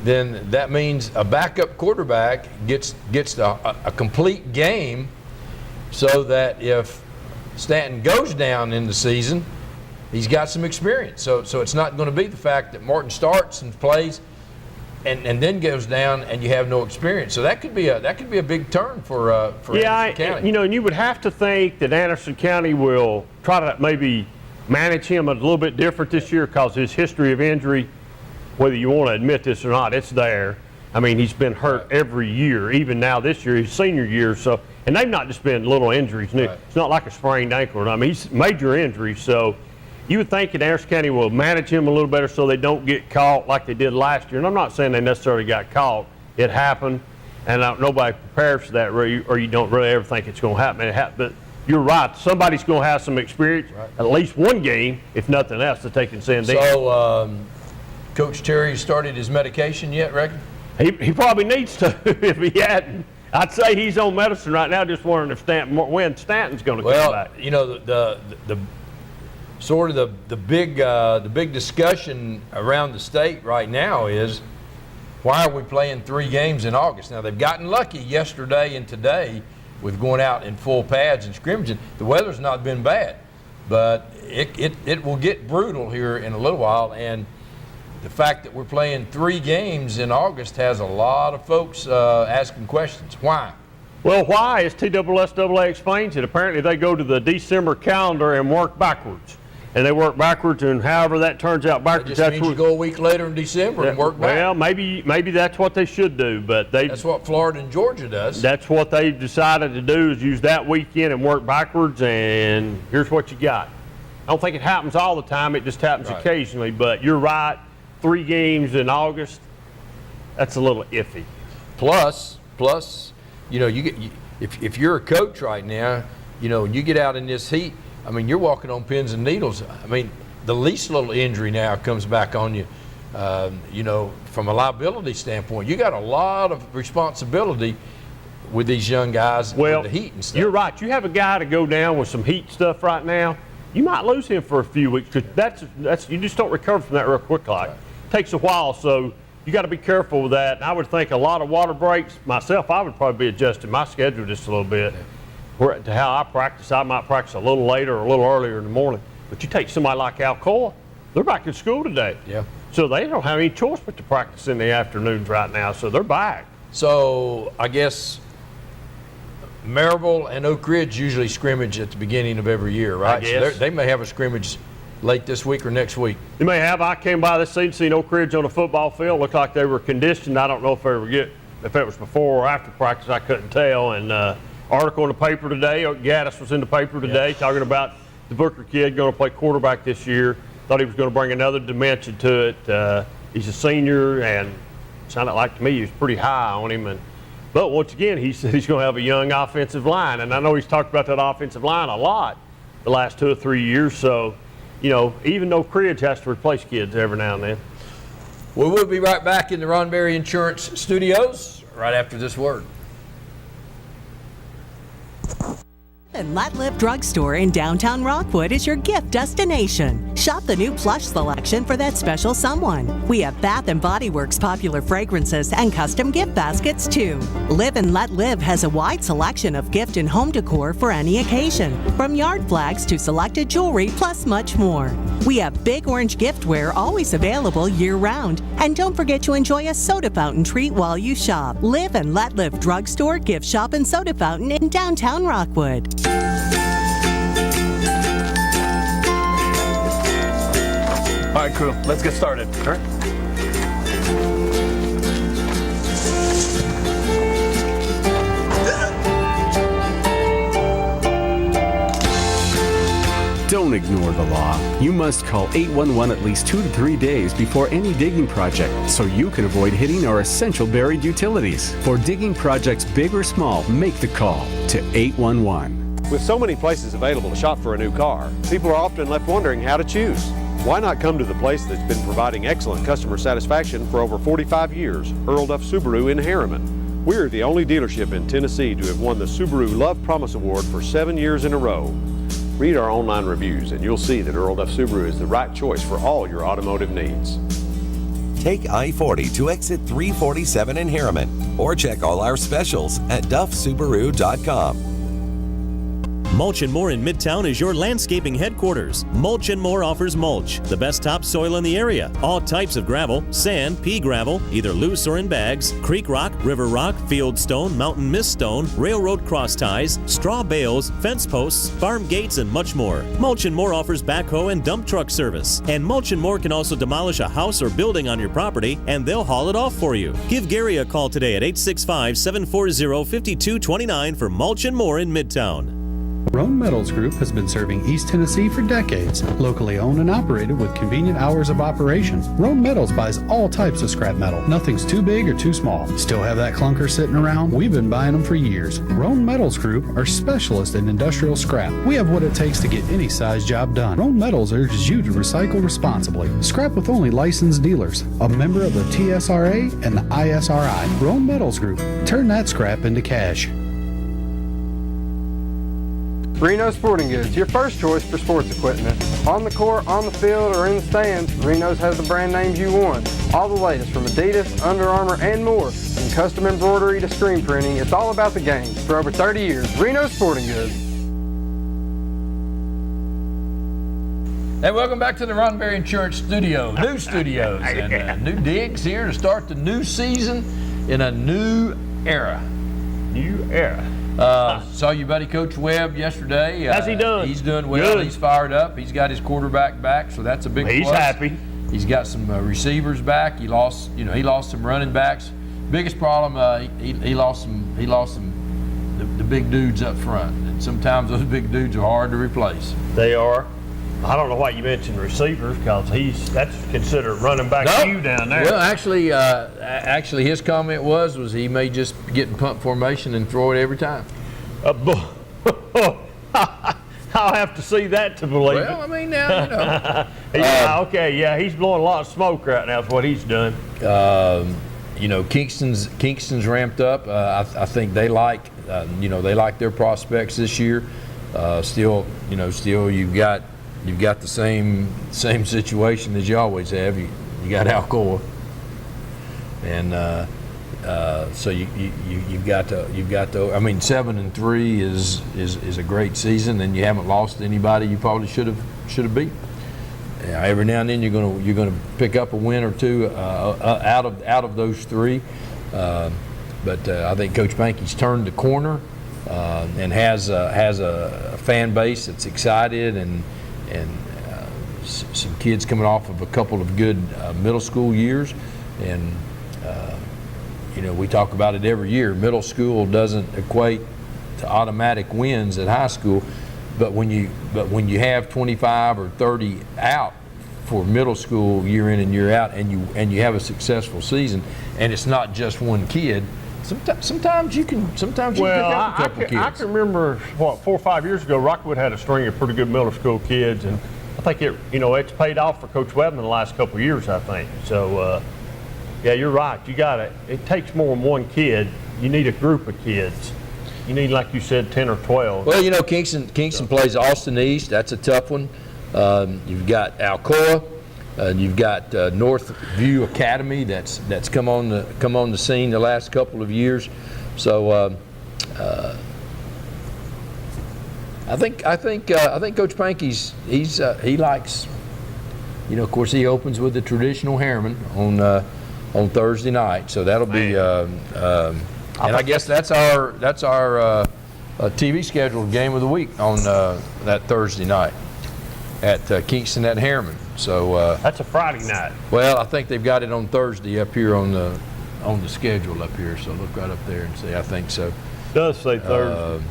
then that means a backup quarterback gets a complete game, so that if Stanton goes down in the season, he's got some experience. So it's not going to be the fact that Martin starts and plays and then goes down and you have no experience. So that could be a big turn for Anderson County. And you would have to think that Anderson County will try to maybe manage him a little bit different this year, because his history of injury, whether you want to admit this or not, it's there. I mean, he's been hurt every year, even now this year, his senior year. So, and they've not just been little injuries. Right. It's not like a sprained ankle. I mean, he's major injuries. So you would think that Anderson County will manage him a little better so they don't get caught like they did last year. And I'm not saying they necessarily got caught. It happened, and nobody prepares for that, or you don't really ever think it's going to happen. But you're right. Somebody's going to have some experience, at least one game, if nothing else, that they can send in. So, Coach Terry started his medication yet, reckon? He probably needs to if he hadn't. I'd say he's on medicine right now, just wondering if when Stanton's going to come back. Well, you know, the big discussion around the state right now is, why are we playing 3 games in August? Now, they've gotten lucky yesterday and today with going out in full pads and scrimmaging. The weather's not been bad, but it will get brutal here in a little while, and the fact that we're playing 3 games in August has a lot of folks asking questions. Why? Well, why, as TSSAA explains it, apparently they go to the December calendar and work backwards. And they work backwards, and however that turns out backwards, that just means you go a week later in December and work back. Well, maybe that's what they should do, but that's what Florida and Georgia does. That's what they decided to do, is use that weekend and work backwards, and here's what you got. I don't think it happens all the time, it just happens occasionally, but you're right, 3 games in August, that's a little iffy. Plus, you know, if you're a coach right now, you know, you get out in this heat, I mean, you're walking on pins and needles. I mean, the least little injury now comes back on you. You know, from a liability standpoint, you got a lot of responsibility with these young guys with the heat and stuff. You're right. You have a guy to go down with some heat stuff right now, you might lose him for a few weeks, because that's you just don't recover from that real quick. Like, it takes a while, so you got to be careful with that. And I would think a lot of water breaks. Myself, I would probably be adjusting my schedule just a little bit. To how I practice, I might practice a little later or a little earlier in the morning. But you take somebody like Alcoa, they're back in school today. Yeah. So they don't have any choice but to practice in the afternoons right now, so they're back. So I guess Maryville and Oak Ridge usually scrimmage at the beginning of every year, right? I guess. So they may have a scrimmage late this week or next week. They may have. I came by this season, seen Oak Ridge on a football field. Looked like they were conditioned. I don't know if it was before or after practice. I couldn't tell. And article in the paper today, Gaddis was in the paper today talking about the Booker kid going to play quarterback this year. Thought he was going to bring another dimension to it. He's a senior, and sounded like to me he was pretty high on him. But once again, he said he's going to have a young offensive line, and I know he's talked about that offensive line a lot the last 2 or 3 years. So, you know, even though Ridge has to replace kids every now and then. Well, we'll be right back in the Ron Berry Insurance Studios right after this word. Let Live Drugstore in downtown Rockwood is your gift destination. Shop the new plush selection for that special someone. We have Bath & Body Works popular fragrances and custom gift baskets too. Live and Let Live has a wide selection of gift and home decor for any occasion, from yard flags to selected jewelry, plus much more. We have Big Orange giftware always available year-round. And don't forget to enjoy a soda fountain treat while you shop. Live and Let Live Drugstore, Gift Shop, and Soda Fountain in downtown Rockwood. All right, crew, let's get started. All right. Don't ignore the law. You must call 811 at least 2 to 3 days before any digging project so you can avoid hitting our essential buried utilities. For digging projects big or small, make the call to 811. With so many places available to shop for a new car, people are often left wondering how to choose. Why not come to the place that's been providing excellent customer satisfaction for over 45 years, Earl Duff Subaru in Harriman. We're the only dealership in Tennessee to have won the Subaru Love Promise Award for 7 years in a row. Read our online reviews and you'll see that Earl Duff Subaru is the right choice for all your automotive needs. Take I-40 to exit 347 in Harriman, or check all our specials at duffsubaru.com. Mulch & More in Midtown is your landscaping headquarters. Mulch & More offers mulch, the best topsoil in the area. All types of gravel, sand, pea gravel, either loose or in bags, creek rock, river rock, field stone, mountain mist stone, railroad cross ties, straw bales, fence posts, farm gates, and much more. Mulch & More offers backhoe and dump truck service. And Mulch & More can also demolish a house or building on your property, and they'll haul it off for you. Give Gary a call today at 865-740-5229 for Mulch & More in Midtown. Roan Metals Group has been serving East Tennessee for decades. Locally owned and operated with convenient hours of operation, Roan Metals buys all types of scrap metal. Nothing's too big or too small. Still have that clunker sitting around? We've been buying them for years. Roan Metals Group are specialists in industrial scrap. We have what it takes to get any size job done. Roan Metals urges you to recycle responsibly. Scrap with only licensed dealers, a member of the TSRA and the ISRI. Roan Metals Group. Turn that scrap into cash. Reno Sporting Goods, your first choice for sports equipment. On the court, on the field, or in the stands, Reno's has the brand names you want. All the latest from Adidas, Under Armour, and more. From custom embroidery to screen printing, it's all about the game. For over 30 years, Reno Sporting Goods. And welcome back to the Roddenberry Insurance Studios, new studios, and new digs here to start the new season in a new era. New era. Saw your buddy Coach Webb yesterday. How's he doing? He's doing well. Good. He's fired up. He's got his quarterback back, so that's a big plus. He's happy. He's got some receivers back. He lost some running backs. Biggest problem, he lost some the big dudes up front, and sometimes those big dudes are hard to replace. They are. I don't know why you mentioned receivers, because that's considered running back Q down there. Well, actually, his comment was he may just get in punt formation and throw it every time. I'll have to see that to believe it. Well, I mean, now, Yeah, okay, yeah, he's blowing a lot of smoke right now is what he's doing. Kingston's ramped up. I think they like their prospects this year. Still you've got the same situation as you always have. You got Alcoa, and so you've got to. I mean, 7-3 is a great season, and you haven't lost anybody you probably should have beat. Every now and then you're gonna pick up a win or two out of those three, but I think Coach Banky's turned the corner and has a fan base that's excited and some kids coming off of a couple of good middle school years, and we talk about it every year. Middle school doesn't equate to automatic wins at high school, but when you have 25 or 30 out for middle school year in and year out, and you have a successful season, and it's not just one kid. Sometimes you can pick up a couple kids. I can remember 4 or 5 years ago, Rockwood had a string of pretty good middle school kids, and I think it's paid off for Coach Webb in the last couple of years, I think. So yeah, you're right. It takes more than one kid. You need a group of kids. You need, like you said, 10 or 12. Well, Kingston plays Austin East. That's a tough one. You've got Alcoa. You've got Northview Academy that's come on the scene the last couple of years. So I think Coach Pankey's he likes. Of course, he opens with the traditional Harriman on Thursday night. So that'll be. And I guess that's our TV scheduled game of the week on that Thursday night at Kingston at Harriman. So that's a Friday night. Well, I think they've got it on Thursday up here on the schedule up here. So look right up there and see. I think so. It does say Thursday.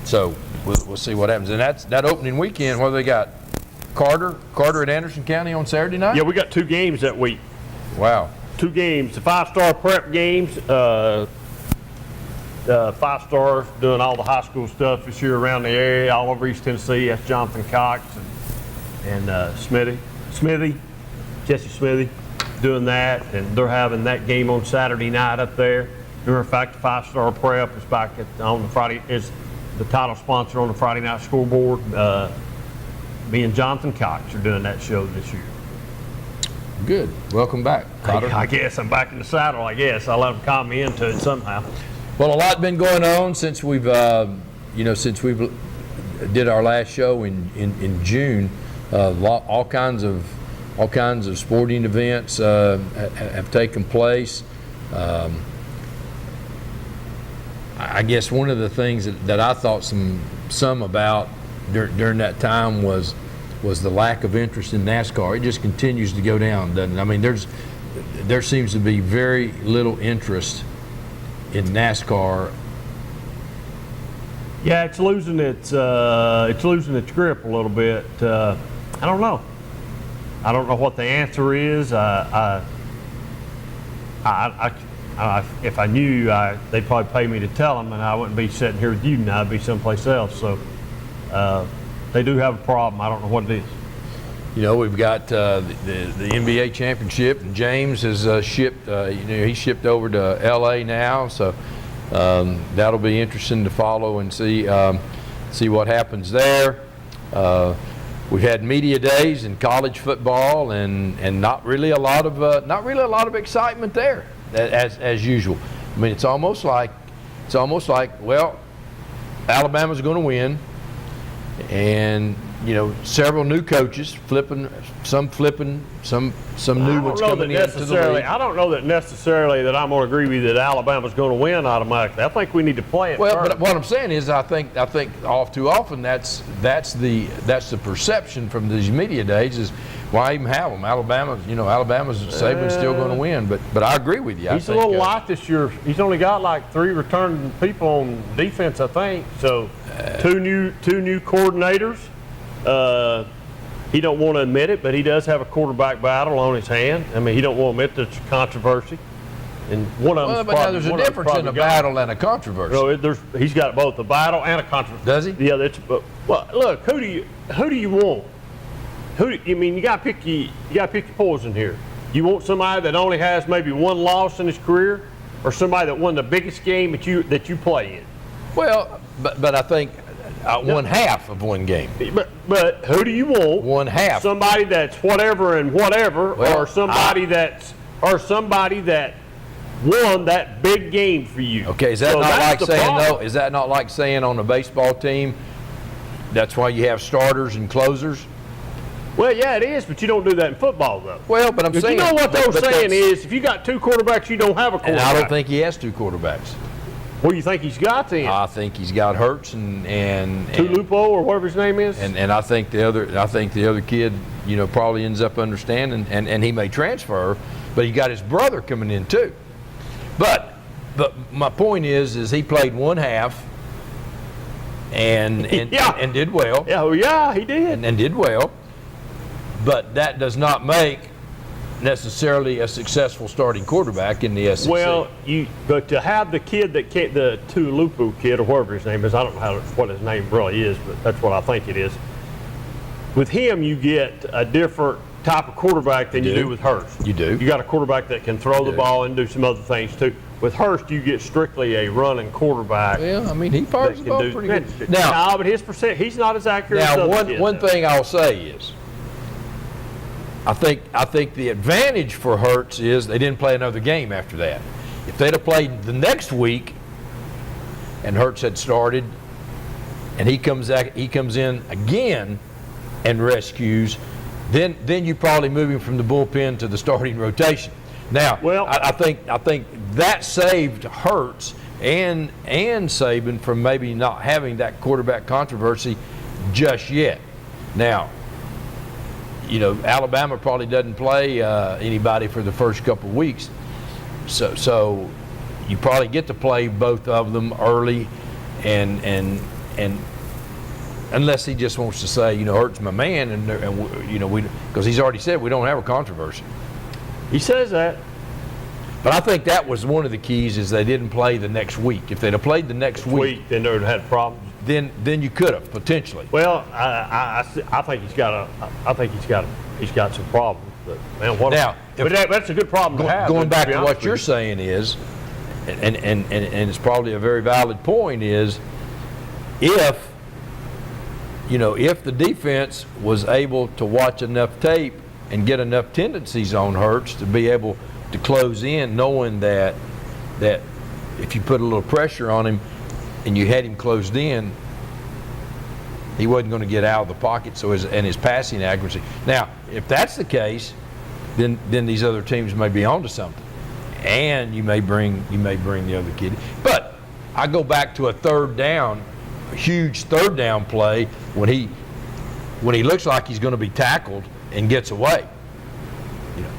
So we'll see what happens. And that opening weekend. What do they got? Carter at Anderson County on Saturday night. Yeah, we got 2 games that week. Wow. 2 games. The 5-star prep games. 5 stars doing all the high school stuff this year around the area, all over East Tennessee. That's Jonathan Cox and Jesse Smithy doing that, and they're having that game on Saturday night up there. Matter of fact, the 5-star prep is back on the Friday, is the title sponsor on the Friday night scoreboard. Me and Jonathan Cox are doing that show this year. Good. Welcome back, Cotter. I guess I'm back in the saddle, I guess. I'll let them calm me into it somehow. Well, a lot been going on since we've, since we've did our last show in June. All kinds of sporting events have taken place. I guess one of the things that I thought some about during that time was the lack of interest in NASCAR. It just continues to go down, doesn't it? I mean, there seems to be very little interest in NASCAR. Yeah, it's losing its grip a little bit. I don't know. I don't know what the answer is. If I knew, they'd probably pay me to tell them, and I wouldn't be sitting here with you now. I'd be someplace else. So they do have a problem. I don't know what it is. You know, we've got the NBA championship, and James has shipped. He shipped over to LA now, so that'll be interesting to follow and see what happens there. We've had media days in college football, and not really a lot of excitement there, as usual. I mean, it's almost like well, Alabama's going to win, and several new coaches flipping, some new ones coming into the league. I don't know that necessarily that I'm going to agree with you that Alabama's going to win automatically. I think we need to play it. Well, first. but what I'm saying is, I think all too often that's the perception from these media days is why even have them? Alabama's Saban's still going to win, but I agree with you. He's a little light this year. He's only got like 3 returning people on defense, I think. So two new coordinators. He don't want to admit it, but he does have a quarterback battle on his hand. I mean, he don't want to admit there's controversy. And one of them. But now there's a difference in a battle and a controversy. No, he's got both a battle and a controversy. Does he? Yeah. Well, look, who do you want? You got to pick your poison here. You want somebody that only has maybe one loss in his career, or somebody that won the biggest game that you play in? Well, but I think. One half of one game. But who do you want? One half. Somebody that's whatever and whatever, well, or somebody that won that big game for you. Okay, is that not like saying though? Is that not like saying on a baseball team? That's why you have starters and closers. Well, yeah, it is, but you don't do that in football, though. Well, but I'm saying. You know what they're saying is, if you got 2 quarterbacks, you don't have a quarterback. And I don't think he has 2 quarterbacks. What do you think he's got then? I think he's got Hurts and Tulupo or whatever his name is. And I think the other kid, probably ends up understanding, and he may transfer, but he got his brother coming in too. But my point is he played one half and did well. Yeah, he did. And did well. But that does not make necessarily a successful starting quarterback in the SEC. Well, but to have the kid the Tulupu kid or whatever his name is, I don't know what his name really is, but that's what I think it is. With him, you get a different type of quarterback than you do with Hurst. You do. You got a quarterback that can throw the ball and do some other things too. With Hurst, you get strictly a running quarterback. Well, I mean, he fires the ball pretty good. Now, but his percent, he's not as accurate as the other kid. One thing I'll say is, I think the advantage for Hurts is they didn't play another game after that. If they'd have played the next week and Hurts had started and he comes in again and rescues, then you probably move him from the bullpen to the starting rotation. Now, I think that saved Hurts and Saban from maybe not having that quarterback controversy just yet. Now, Alabama probably doesn't play anybody for the first couple of weeks, so you probably get to play both of them early, and unless he just wants to say, Hurts my man, and because he's already said we don't have a controversy. He says that. But I think that was one of the keys is they didn't play the next week. If they'd have played the next week, then they would have had problems. Then you could have potentially. Well, I think he's got some problems. But man, that's a good problem to have. Going back to what you're saying is, and it's probably a very valid point, is if the defense was able to watch enough tape and get enough tendencies on Hurts to be able to close in, knowing that if you put a little pressure on him and you had him closed in, he wasn't going to get out of the pocket. So his passing accuracy. Now, if that's the case, then these other teams may be onto something, and you may bring the other kid. But I go back to a huge third down play when he looks like he's going to be tackled and gets away.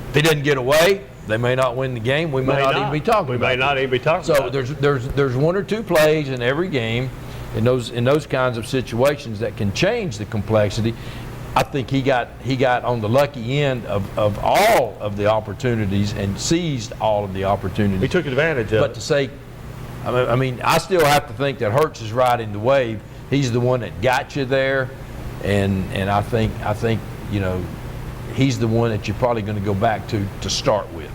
If he doesn't get away, they may not win the game. We may not even be talking about it. We may not even be talking about it. So there's one or two plays in every game in those kinds of situations that can change the complexity. I think he got on the lucky end of all of the opportunities and seized all of the opportunities. He took advantage of it. But to say, I mean, I still have to think that Hurts is riding the wave. He's the one that got you there, and I think he's the one that you're probably going to go back to start with.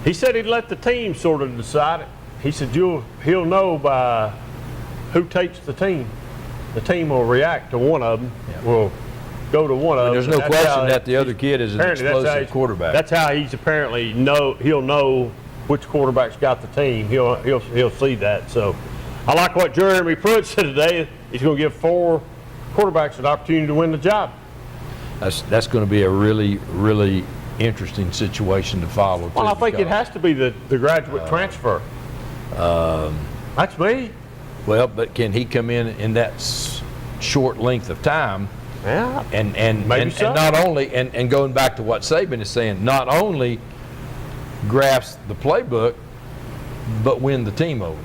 He said he'd let the team sort of decide it. He said he'll know by who takes the team. The team will react to one of them. Yeah. Will go to one of them. There's no question that the other kid is an explosive quarterback. That's how he's apparently he'll know which quarterback's got the team. He'll see that. So I like what Jeremy Pruitt said today. He's going to give 4 quarterbacks an opportunity to win the job. That's going to be a really, really interesting situation to follow. Well, I think it has to be the graduate transfer. That's me. Well, but can he come in that short length of time? Yeah, and so. Not only and going back to what Saban is saying, not only grasp the playbook, but win the team over.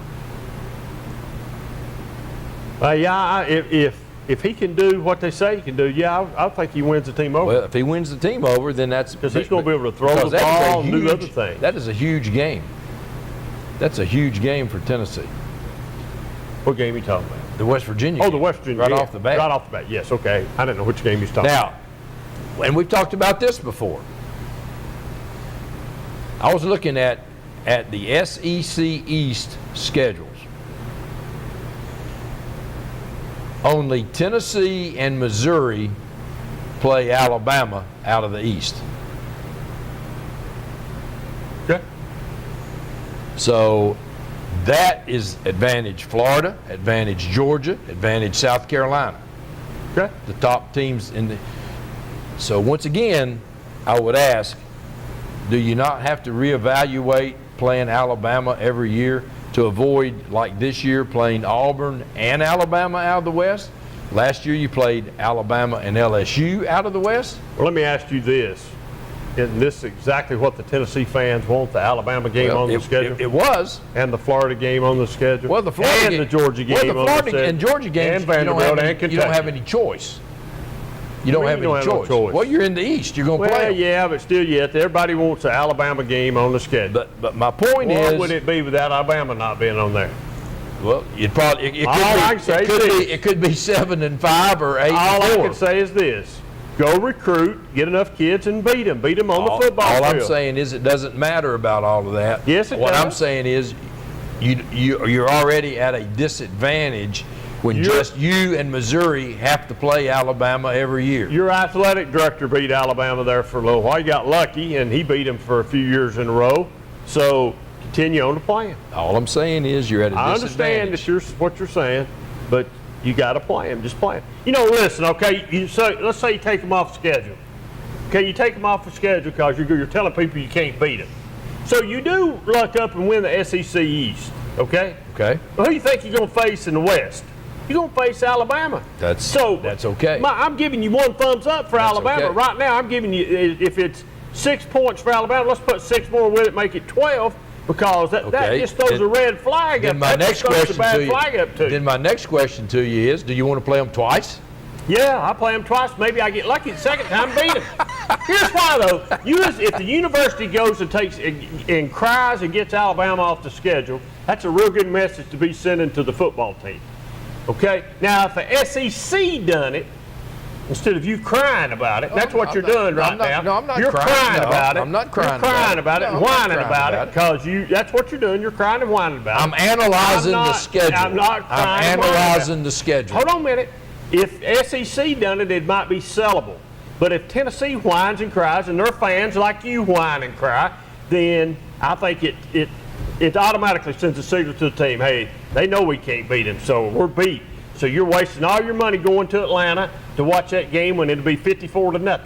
If he can do what they say he can do, I think he wins the team over. Well, if he wins the team over, then that's because he's going to be able to throw the ball and do other things. That is a huge game. That's a huge game for Tennessee. What game are you talking about? The West Virginia game. The West Virginia right game. off the bat. Right off the bat. Yes. Okay. I didn't know which game he's talking about. Now, and we've talked about this before. I was looking at the SEC East schedules. Only Tennessee and Missouri play Alabama out of the East. Okay. So that is advantage Florida, advantage Georgia, advantage South Carolina. Okay. The top teams in the. So once again, I would ask, do you not have to reevaluate playing Alabama every year to avoid, like this year, playing Auburn and Alabama out of the West? Last year you played Alabama and LSU out of the West? Well, let me ask you this. Isn't this exactly what the Tennessee fans want, the Alabama game on the schedule? It was. And the Florida game on the schedule? Well, the Florida and the Georgia game on the schedule. schedule. And Georgia games, and Vanderbilt and Kentucky. You don't have any choice. You don't have any choice. Well, you're in the East. You're going to play them. Well, yeah, but still yet, everybody wants an Alabama game on the schedule. But my point is... What would it be without Alabama not being on there? Well, it could be 7-5 or 8-4. All I can say is this. Go recruit, get enough kids, and beat them. Beat them on the football field. All I'm saying is it doesn't matter about all of that. Yes, it does. What I'm saying is you're already at a disadvantage when just you and Missouri have to play Alabama every year. Your athletic director beat Alabama there for a little while. He got lucky, and he beat them for a few years in a row. So continue on to playing. All I'm saying is you're at a disadvantage. I understand what you're saying, but you got to play them. Just play them. Listen, okay, let's say you take them off the schedule. Okay, you take them off the schedule because you're telling people you can't beat them. So you do luck up and win the SEC East, okay? Okay. Well, who do you think you're going to face in the West? You're going to face Alabama. That's okay. I'm giving you 1 thumbs up for Alabama. Okay. Right now, I'm giving you, if it's 6 points for Alabama, let's put 6 more with it, make it 12. Because that just throws a red flag up. Then my next question to you is, do you want to play them twice? Yeah, I play them twice. Maybe I get lucky the second time and beat them. Here's why, though. If the university goes and takes and cries and gets Alabama off the schedule, that's a real good message to be sending to the football team. Okay? Now, if the SEC done it, instead of you crying about it, that's what you're doing right now. No, I'm not you're crying about it. I'm not crying You're crying about it and whining about it because that's what you're doing. You're crying and whining about it. I'm analyzing the schedule. I'm not crying. I'm analyzing the schedule. Hold on a minute. If SEC done it, it might be sellable. But if Tennessee whines and cries, and their fans like you whine and cry, then I think it automatically sends a signal to the team, hey, they know we can't beat them, so we're beat. So you're wasting all your money going to Atlanta to watch that game when it'll be 54-0.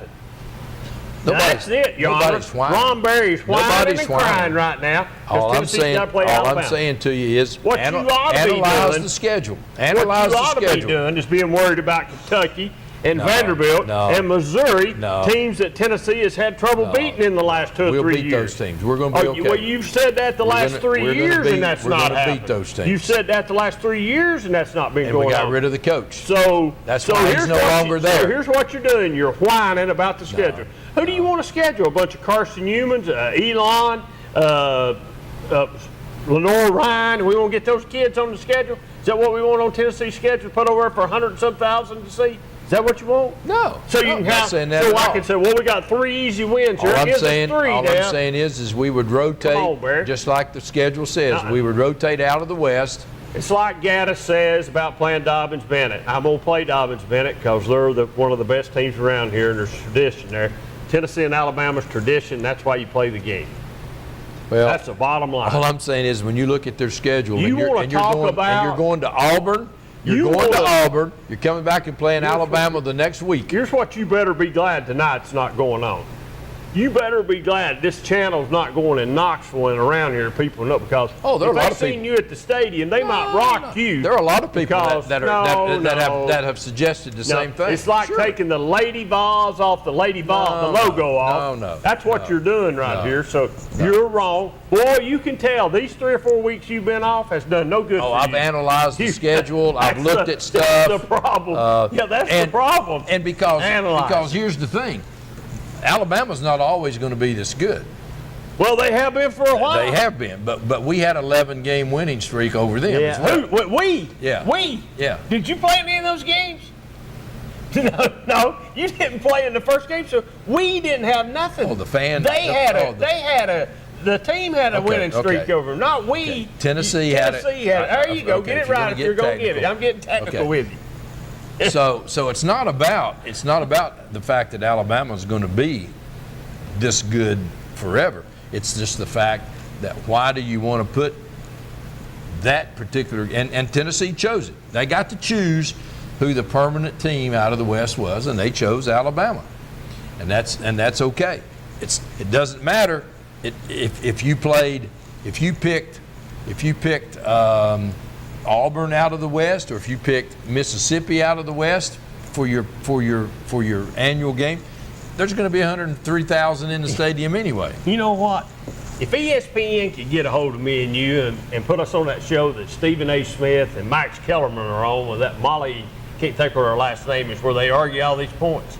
That's it, Your Honor. Ron Berry's whining and crying right now. All I'm saying to you is analyze the schedule. Analyze the schedule. What you ought to be doing is being worried about Kentucky and Vanderbilt and Missouri, teams that Tennessee has had trouble beating in the last 2 or 3 years. We'll beat those teams. We're going to be okay. Well, you've said that the last 3 years, and that's not happened. We're going to beat those teams. You've said that the last 3 years, and that's not been going on. And we got rid of the coach. So that's why he's no longer there. So here's what you're doing. You're whining about the schedule. Who do you want to schedule? A bunch of Carson Humans, Elon, Lenore Ryan, we want to get those kids on the schedule? Is that what we want on Tennessee's schedule? Put over for 100 and some thousand to see? Is that what you want? No. So you can have, so I can say, well, we got 3 easy wins here. All I'm saying is we would rotate, just like the schedule says, we would rotate out of the West. It's like Gaddis says about playing Dobbins-Bennett. I'm going to play Dobbins-Bennett because they're one of the best teams around here, and there's tradition there. Tennessee and Alabama's tradition, that's why you play the game. Well, that's the bottom line. All I'm saying is when you look at their schedule and you're going to Auburn, you're coming back and playing Alabama the next week. Here's what you better be glad tonight's not going on. You better be glad this channel's not going in Knoxville and around here, people know, because there are a lot of people. Seen you at the stadium, they might rock you. There are a lot of people that have suggested the same thing. It's like taking the Lady Vols off the Lady Vol, the logo off. That's what you're doing right here. So you're wrong. Boy, you can tell these 3 or 4 weeks you've been off has done no good for you. I've analyzed the schedule. I've looked at stuff. That's the problem. That's the problem. And because here's the thing. Alabama's not always going to be this good. Well, they have been for a while. They have been, but we had 11-game winning streak over them. Yeah. As well. We? Yeah. We? Yeah. Did you play in any of those games? No, you didn't play in the first game, so we didn't have nothing. Oh, the fans. The team had a winning streak over them, not we. Okay. Tennessee had it. There you go. Get it right if you're going to get it. I'm getting technical with you. So it's not about the fact that Alabama's going to be this good forever. It's just the fact that why do you want to put that particular and Tennessee chose it. They got to choose who the permanent team out of the West was, and they chose Alabama, and that's okay. It doesn't matter if you picked Auburn out of the West, or if you picked Mississippi out of the West for your annual game, there's going to be 103,000 in the stadium anyway. You know what? If ESPN could get a hold of me and you and put us on that show that Stephen A. Smith and Max Kellerman are on with that Molly, can't think what her last name is, where they argue all these points.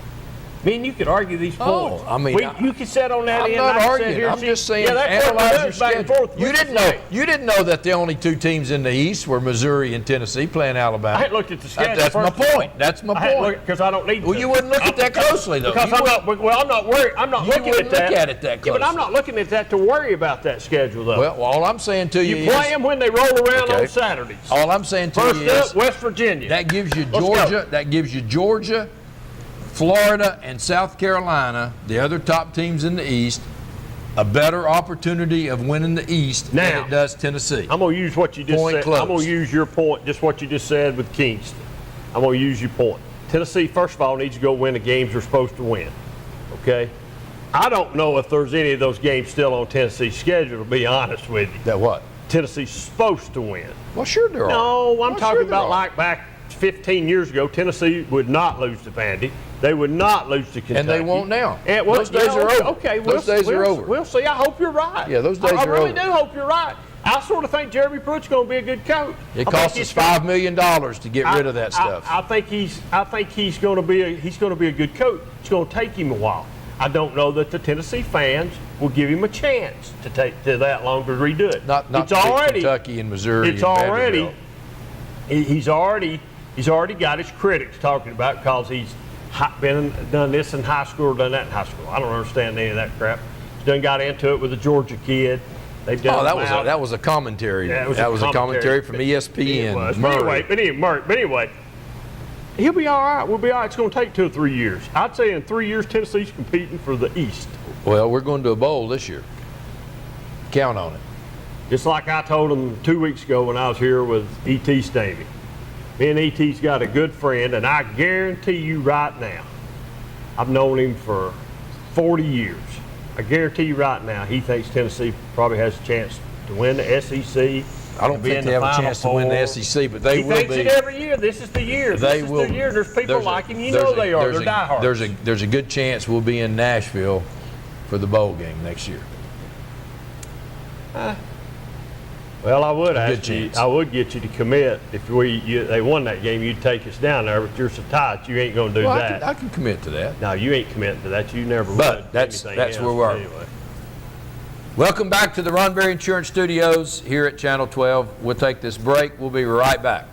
Me and you could argue these points. I mean, you could sit on that I'm end. not arguing. I'm just saying, analyze your schedule. You didn't know that the only 2 teams in the East were Missouri and Tennessee playing Alabama. I hadn't looked at the schedule. That's my point. That's my point. Because I don't need to. Well, you wouldn't look at that closely, though. Because I'm not worried. I'm not looking at that. Look at it that closely. Yeah, but I'm not looking at that to worry about that schedule, though. Well, all I'm saying to you is, you play them when they roll around on Saturdays. All I'm saying to you is, first up, West Virginia. That gives you Georgia. That gives you Georgia, Florida, and South Carolina, the other top teams in the East, a better opportunity of winning the East than it does Tennessee. I'm going to use what you just said. Closed. I'm going to use your point, just what you just said with Kingston. I'm going to use your point. Tennessee, first of all, needs to go win the games they're supposed to win. Okay? I don't know if there's any of those games still on Tennessee's schedule, to be honest with you. That what? Tennessee's supposed to win. Well, sure there are. No, I'm talking about like back 15 years ago, Tennessee would not lose to Vandy. They would not lose to Kentucky. And they won't now. Those days are over. Okay, those days are over. We'll see. I hope you're right. Yeah, those days are over. I really do hope you're right. I sort of think Jeremy Pruitt's going to be a good coach. It cost us $5 million to get rid of that stuff. I think he's going to be a good coach. It's going to take him a while. I don't know that the Tennessee fans will give him a chance to take to that long to redo it. Not Kentucky and Missouri. It's already. He's already got his critics talking about it because he's done this in high school or done that in high school. I don't understand any of that crap. He's done got into it with a Georgia kid. They've done that was a commentary. Yeah, that was a commentary from ESPN. But anyway, He'll be all right. We'll be all right. It's going to take 2 or 3 years. I'd say in 3 years, Tennessee's competing for the East. Well, we're going to a bowl this year. Count on it. Just like I told him 2 weeks ago when I was here with E.T. Stamey. Me and E.T.'s got a good friend, and I guarantee you right now, I've known him for 40 years. I guarantee you right now, he thinks Tennessee probably has a chance to win the SEC. I don't think they have a chance to win the SEC, but they will be. He thinks it every year. This is the year. They this is will. the year. There's people like him. You know they are. They're diehards. There's a good chance we'll be in Nashville for the bowl game next year. Well, I would Good ask you. chance. I would get you to commit if they won that game. You'd take us down there, but you're so tight, you ain't going to do that. I can commit to that. No, you ain't committing to that. You never would. But that's Anything where else, we are. anyway. Welcome back to the Ron Berry Insurance Studios here at Channel 12. We'll take this break. We'll be right back.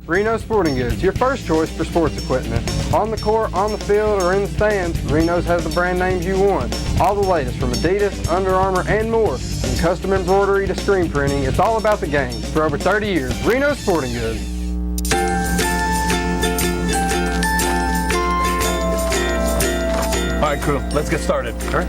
Reno Sporting Goods, your first choice for sports equipment. On the court, on the field, or in the stands, Reno's has the brand names you want. All the latest from Adidas, Under Armour, and more. From custom embroidery to screen printing, it's all about the game. For over 30 years, Reno Sporting Goods. All right, crew, let's get started. All right.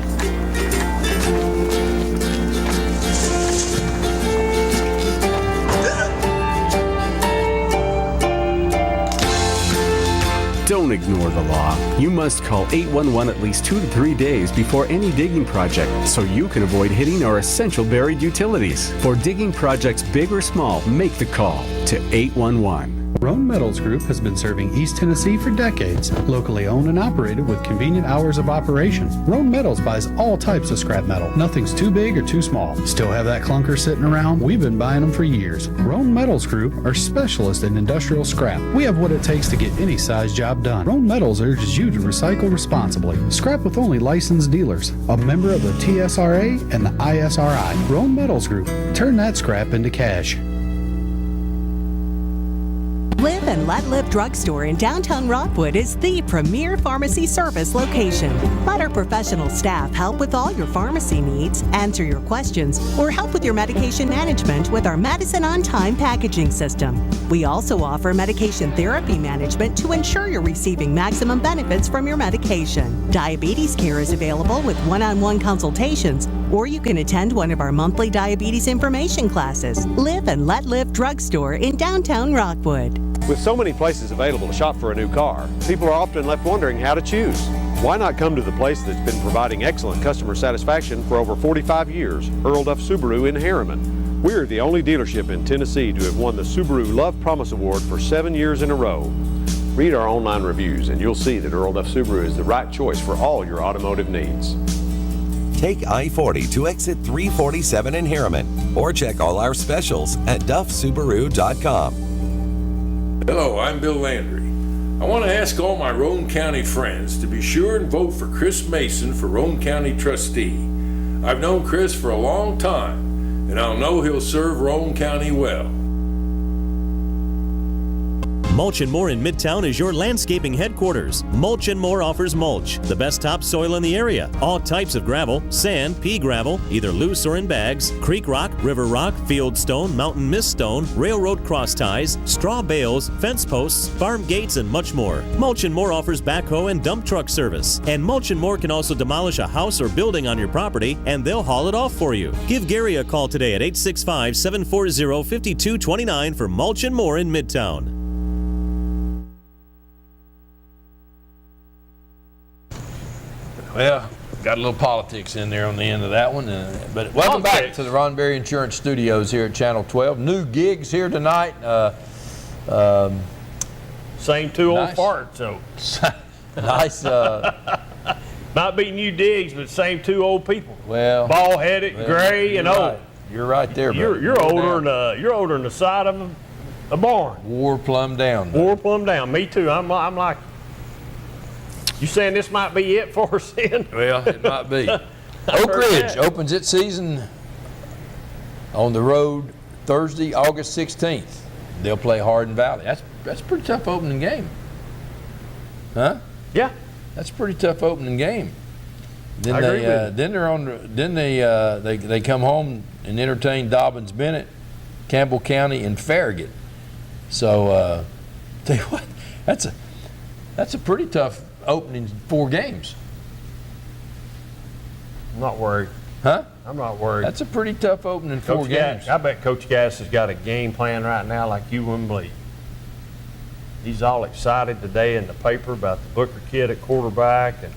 Don't ignore the law. You must call 811 at least 2 to 3 days before any digging project so you can avoid hitting our essential buried utilities. For digging projects big or small, make the call to 811. Roan Metals Group has been serving East Tennessee for decades. Locally owned and operated with convenient hours of operation. Roan Metals buys all types of scrap metal. Nothing's too big or too small. Still have that clunker sitting around? We've been buying them for years. Roan Metals Group are specialists in industrial scrap. We have what it takes to get any size job done. Roan Metals urges you to recycle responsibly. Scrap with only licensed dealers. A member of the TSRA and the ISRI. Roan Metals Group. Turn that scrap into cash. Live and Let Live Drugstore in downtown Rockwood is the premier pharmacy service location. Let our professional staff help with all your pharmacy needs, answer your questions, or help with your medication management with our Medicine on Time packaging system. We also offer medication therapy management to ensure you're receiving maximum benefits from your medication. Diabetes care is available with one-on-one consultations, or you can attend one of our monthly diabetes information classes. Live and Let Live Drugstore in downtown Rockwood. With so many places available to shop for a new car, people are often left wondering how to choose. Why not come to the place that's been providing excellent customer satisfaction for over 45 years, Earl Duff Subaru in Harriman? We're the only dealership in Tennessee to have won the Subaru Love Promise Award for 7 years in a row. Read our online reviews and you'll see that Earl Duff Subaru is the right choice for all your automotive needs. Take I-40 to exit 347 in Harriman, or check all our specials at duffsubaru.com. Hello, I'm Bill Landry. I want to ask all my Roane County friends to be sure and vote for Chris Mason for Roane County Trustee. I've known Chris for a long time, and I'll know he'll serve Roane County well. Mulch & More in Midtown is your landscaping headquarters. Mulch & More offers mulch, the best topsoil in the area. All types of gravel, sand, pea gravel, either loose or in bags, creek rock, river rock, field stone, mountain mist stone, railroad cross ties, straw bales, fence posts, farm gates, and much more. Mulch & More offers backhoe and dump truck service. And Mulch & More can also demolish a house or building on your property, and they'll haul it off for you. Give Gary a call today at 865-740-5229 for Mulch & More in Midtown. Well, got a little politics in there on the end of that one. But welcome back to the Ron Berry Insurance Studios here at Channel 12. New gigs here tonight. Same two old farts, so. Nice. Not be new digs, but same two old people. Well, bald-headed, gray, and old. Right. You're right there, brother. You're older than the side of a barn. Wore plumb down. Wore plumb down. Me too. I'm like. You saying this might be it for us then? Well, it might be. Oak Ridge opens its season on the road Thursday, August 16th. They'll play Hardin Valley. That's a pretty tough opening game. Huh? Yeah. That's a pretty tough opening game. Then I agree with you. then they're on. Then they come home and entertain Dobbins Bennett, Campbell County, and Farragut. So, tell you what, that's a pretty tough opening 4 games. I'm not worried. Huh? I'm not worried. That's a pretty tough opening 4 games. I bet Coach Gass has got a game plan right now like you wouldn't believe. He's all excited today in the paper about the Booker kid at quarterback, and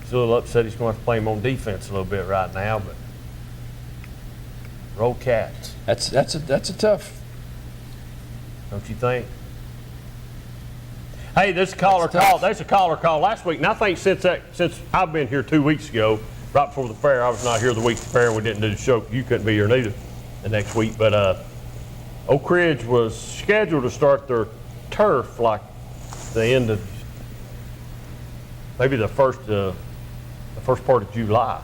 he's a little upset he's going to have to play him on defense a little bit right now, but roll Cats. That's a tough. Don't you think? Hey, there's a caller call. There's a caller call last week, and I think since I've been here 2 weeks ago, right before the fair, I was not here the week of the fair. We didn't do the show. You couldn't be here neither the next week, but Oak Ridge was scheduled to start their turf like the end of maybe the first part of July,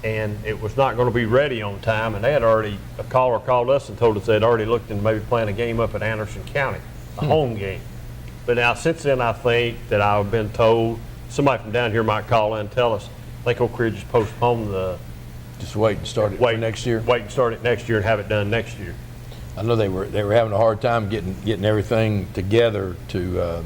and it was not going to be ready on time. And they had already, a caller called us and told us they'd already looked into maybe playing a game up at Anderson County, a home game. But now since then, I think that I've been told somebody from down here might call in and tell us. I think Oak Ridge has postponed the. Just wait and start it next year. Wait and start it next year and have it done next year. I know they were having a hard time getting everything together to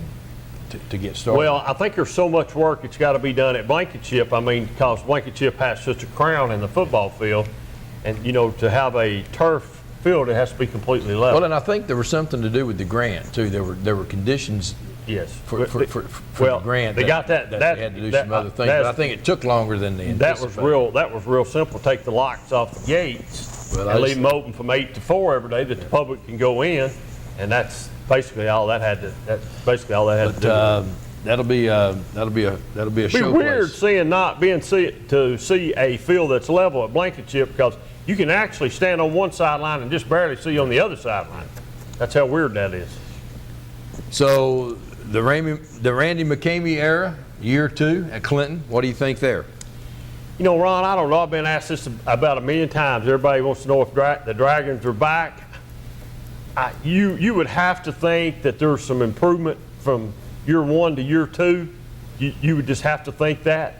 get started. Well, I think there's so much work that's got to be done at Blankenship. I mean, because Blankenship has such a crown in the football field, and to have a turf field, it has to be completely level. Well, and I think there was something to do with the grant too. There were conditions. Yes. For the grant. They got that. They had to do some other things, but I think it took longer than they anticipated. That was real simple. Take the locks off the gates and leave them open from 8 to 4 every day that the public can go in, and that's basically all that had to. That's basically all that had to do. That'll be a It'd be showplace. weird to see a field that's level at Blankenship, because you can actually stand on one sideline and just barely see on the other sideline. That's how weird that is. So the Randy McCamey era, year 2 at Clinton. What do you think there? Ron, I don't know. I've been asked this about 1 million times. Everybody wants to know if the Dragons are back. You would have to think that there's some improvement from year 1 to year 2. You would just have to think that.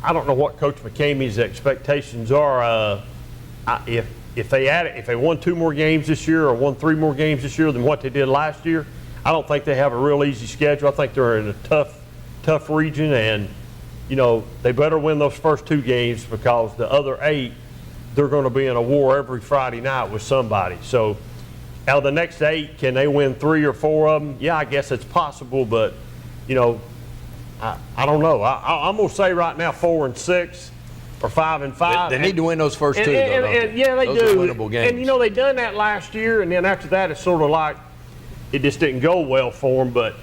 I don't know what Coach McCamey's expectations are. If they won 2 more games this year or won 3 more games this year than what they did last year, I don't think they have a real easy schedule. I think they're in a tough region, and they better win those first 2 games, because the other 8, they're going to be in a war every Friday night with somebody. So out of the next 8, can they win 3 or 4 of them? Yeah, I guess it's possible, but I don't know. I'm going to say right now 4 and 6 or 5 and 5. They need to win those first 2, though, don't they? Yeah, they those do. Are winnable games. And they done that last year, and then after that, it's sort of like it just didn't go well for them. But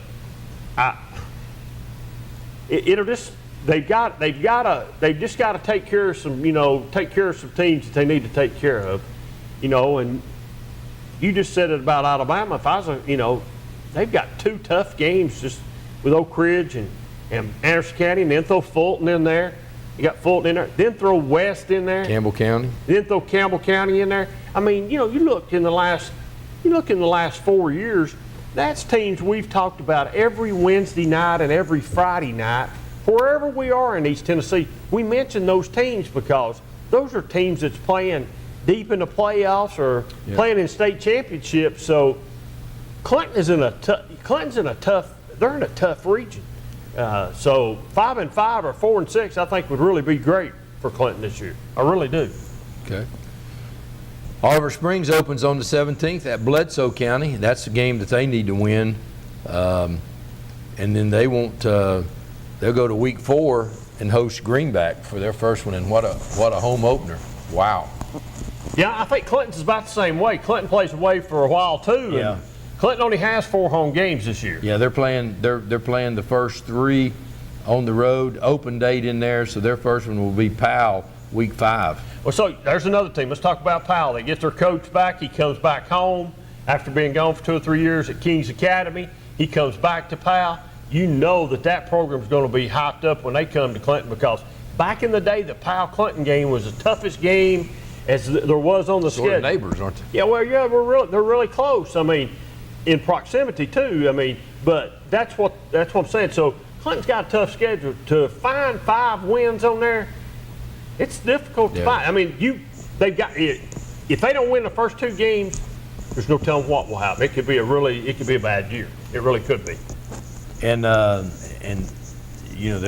it'll just they've just got to take care of some teams that they need to take care of, And you just said it about Alabama. If I was they've got 2 tough games just with Oak Ridge and Anderson County, and then throw Fulton in there. You got Fulton in there. Then throw West in there. Campbell County. Then throw Campbell County in there. I mean, you look in the last 4 years, that's teams we've talked about every Wednesday night and every Friday night. Wherever we are in East Tennessee, we mention those teams because those are teams that's playing deep in the playoffs or playing in state championships. So Clinton's in a tough region. So 5 and 5 or 4 and 6, I think would really be great for Clinton this year. I really do. Okay. Oliver Springs opens on the 17th at Bledsoe County. That's the game that they need to win, and then they won't. They'll go to week 4 and host Greenback for their first one. And what a home opener! Wow. Yeah, I think Clinton's about the same way. Clinton plays away for a while too. Yeah. And Clinton only has 4 home games this year. Yeah, they're playing the first 3 on the road. Open date in there, so their first one will be Powell week 5. Well, so there's another team. Let's talk about Powell. They get their coach back. He comes back home after being gone for 2 or 3 years at Kings Academy. He comes back to Powell. You know that program is going to be hyped up when they come to Clinton, because back in the day, the Powell-Clinton game was the toughest game as there was on the schedule. Sort of neighbors, aren't they? Yeah, well, yeah, they're really close. I mean, in proximity too. I mean, but that's what I'm saying. So Clinton's got a tough schedule. To find 5 wins on there, it's difficult to find. I mean, they've got, if they don't win the first 2 games, There's no telling what will happen. It could be a bad year. It really could be. And there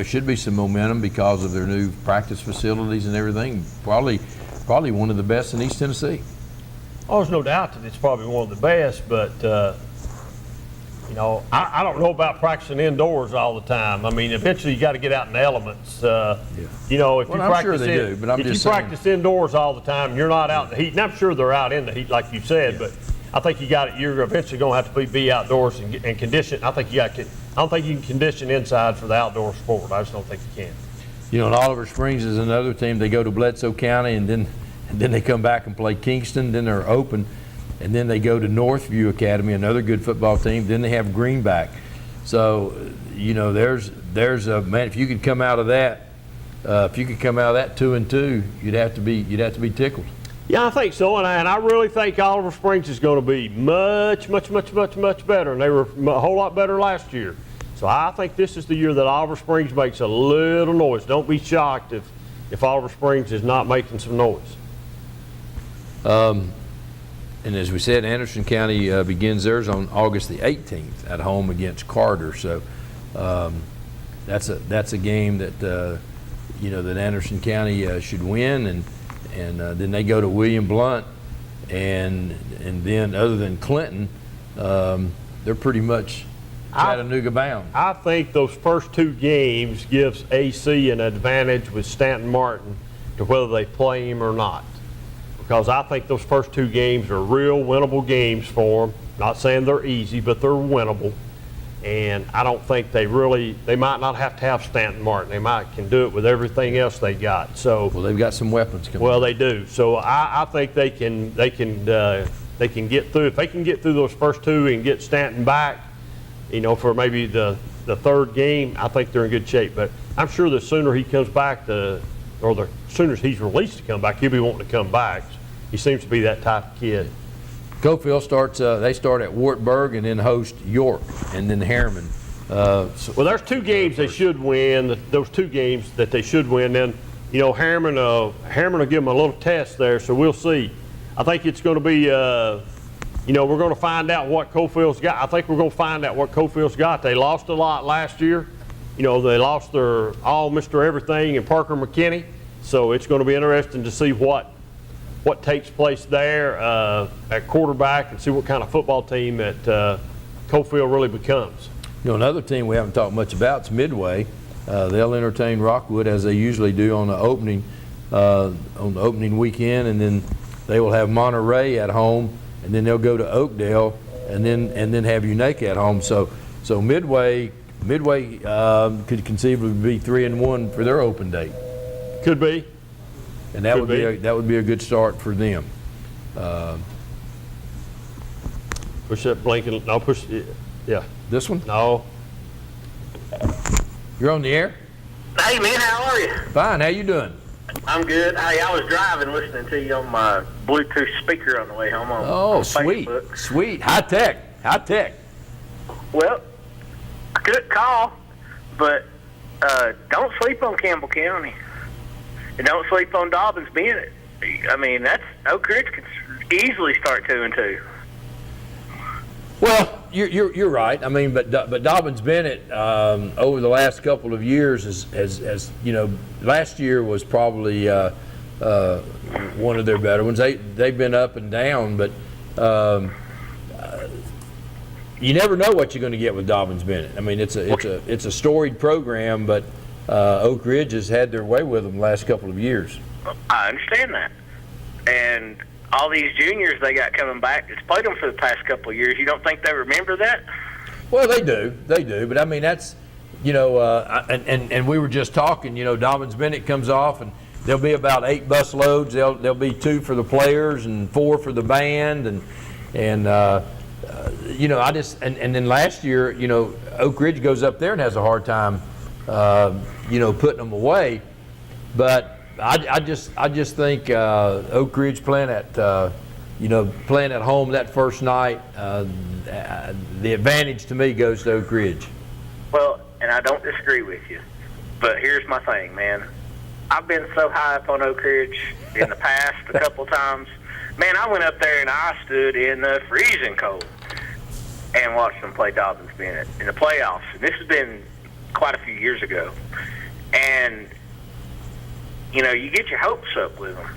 should be some momentum because of their new practice facilities and everything. Probably one of the best in East Tennessee. Oh, there's no doubt that it's probably one of the best, but I don't know about practicing indoors all the time. I mean, eventually you got to get out in the elements. If you practice indoors all the time, you're not out in the heat. And I'm sure they're out in the heat, like you said, but I think you're eventually going to have to be outdoors and condition. I don't think you can condition inside for the outdoor sport. I just don't think you can. And Oliver Springs is another team. They go to Bledsoe County, and then they come back and play Kingston. Then they're open, and then they go to Northview Academy, another good football team. Then they have Greenback. So, there's a man. If you could come out of that, 2-2, you'd have to be tickled. Yeah, I think so, and I really think Oliver Springs is going to be much, much, much, much, much better, and they were a whole lot better last year. So I think this is the year that Oliver Springs makes a little noise. Don't be shocked if Oliver Springs is not making some noise. And as we said, Anderson County begins theirs on August the 18th at home against Carter. So that's a game that that Anderson County should win, and then they go to William Blount, and then other than Clinton, they're pretty much Chattanooga bound. I think those first two games gives AC an advantage with Stanton Martin to whether they play him or not, because I think those first two games are real winnable games for them. Not saying they're easy, but they're winnable. And I don't think they might not have to have Stanton Martin. They can do it with everything else they got. So they've got some weapons coming. Well, they do. So I think they can get through. If they can get through those first two and get Stanton back, for maybe the third game, I think they're in good shape. But I'm sure the sooner he comes back, or the sooner he's released to come back, he'll be wanting to come back. He seems to be that type of kid. Cofield they start at Wartburg and then host York and then Harriman. Well, there's two games they should win. Those two games that they should win. Then, Harriman will give them a little test there, so we'll see. I think it's going to be, we're going to find out what Cofield's got. I think we're going to find out what Cofield's got. They lost a lot last year. They lost their all Mr. Everything and Parker McKinney. So it's going to be interesting to see what takes place there at quarterback and see what kind of football team that Cofield really becomes. Another team we haven't talked much about is Midway. They'll entertain Rockwood as they usually do on the opening weekend, and then they will have Monterey at home, and then they'll go to Oakdale, and then have Unaka at home. So Midway could conceivably be 3-1 for their open date. Could be. And that would be a good start for them. Push that blinking. No, push. Yeah. This one? No. You're on the air? Hey, man, how are you? Fine. How you doing? I'm good. Hey, I was driving listening to you on my Bluetooth speaker on the way home on sweet. Facebook. Sweet. High tech. Well, I could call, but don't sleep on Campbell County. And don't sleep on Dobbins Bennett. I mean, Oak Ridge could easily start 2-2. Well, you're right. I mean, but Dobbins Bennett over the last couple of years has last year was probably one of their better ones. They've been up and down, but you never know what you're going to get with Dobbins Bennett. I mean, it's a storied program, but Oak Ridge has had their way with them the last couple of years. I understand that. And all these juniors they got coming back that's played them for the past couple of years, you don't think they remember that? Well, they do. But, I mean, that's, and we were just talking, Dobbins Bennett comes off, and there'll be about 8 bus loads. There'll be 2 for the players and 4 for the band. And then last year, Oak Ridge goes up there and has a hard time putting them away. But I just think Oak Ridge playing at home that first night, the advantage to me goes to Oak Ridge. Well, and I don't disagree with you, but here's my thing, man. I've been so high up on Oak Ridge in the past a couple times. Man, I went up there and I stood in the freezing cold and watched them play Dobbins Bennett in the playoffs. And this has been quite a few years ago. And, you know, you get your hopes up with them.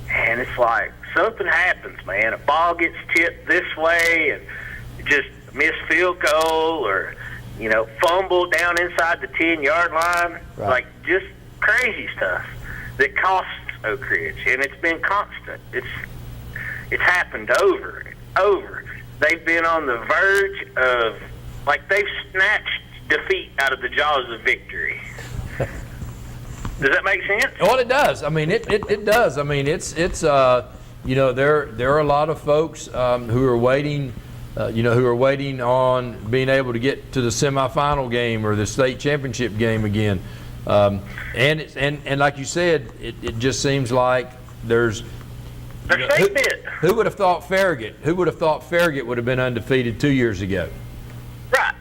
And it's like something happens, man. A ball gets tipped this way and just missed field goal or, you know, fumble down inside the 10-yard line. Right. Like just crazy stuff that costs Oak Ridge. And it's been constant. It's happened over and over. They've been on the verge of, like, they've snatched defeat out of the jaws of victory. Does that make sense? Well, it does. I mean, it does. I mean, it's you know, there are a lot of folks who are waiting, who are waiting on being able to get to the semifinal game or the state championship game again. And like you said, it just seems like there's. Who would have thought Farragut? Who would have thought Farragut would have been undefeated 2 years ago? Right.